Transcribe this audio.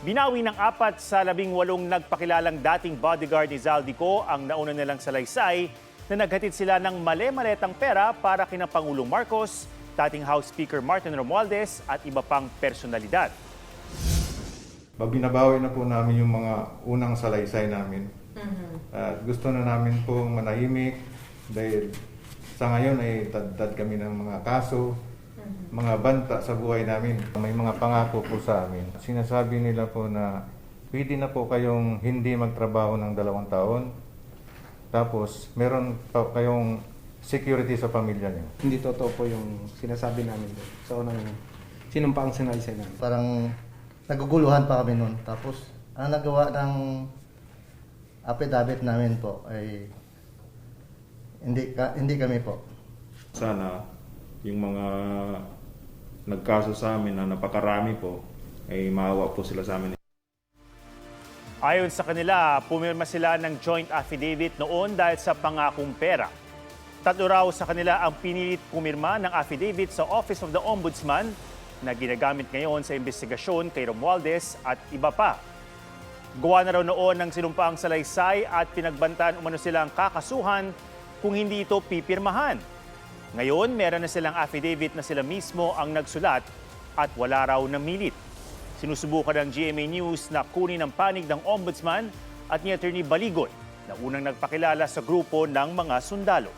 Binawi ng 4 sa 18 nagpakilalang dating bodyguard ni Zaldico ang nauna nilang salaysay na naghatid sila ng male-maletang pera para kina Pangulong Marcos, dating House Speaker Martin Romualdez at iba pang personalidad. Binabawi na po namin yung mga unang salaysay namin. At gusto na namin pong manahimik dahil sa ngayon ay tad kami ng mga kaso, mga banta sa buhay namin. May mga pangako po sa amin. Sinasabi nila po na pwede na po kayong hindi magtrabaho ng 2 taon. Tapos meron pa kayong security sa pamilya niyo. Hindi totoo po yung sinasabi namin doon. Sa unang sinumpaang sinalisay namin. Parang naguguluhan pa kami noon. Tapos ang nagawa ng affidavit namin po ay hindi kami po. Sana yung mga nagkaso sa amin na napakarami po ay maawa po sila sa amin. Ayon sa kanila, pumirma sila ng joint affidavit noon dahil sa pangakong pera. 3 raw sa kanila ang pinilit pumirma ng affidavit sa Office of the Ombudsman na ginagamit ngayon sa investigasyon kay Romualdez at iba pa. Gawa na raw noon ng sinumpaang salaysay at pinagbantaan umano silang kakasuhan kung hindi ito pipirmahan. Ngayon, meron na silang affidavit na sila mismo ang nagsulat at wala raw namilit. Sinusubukan ng GMA News na kunin ang panig ng Ombudsman at ni Attorney Baligoy na unang nagpakilala sa grupo ng mga sundalo.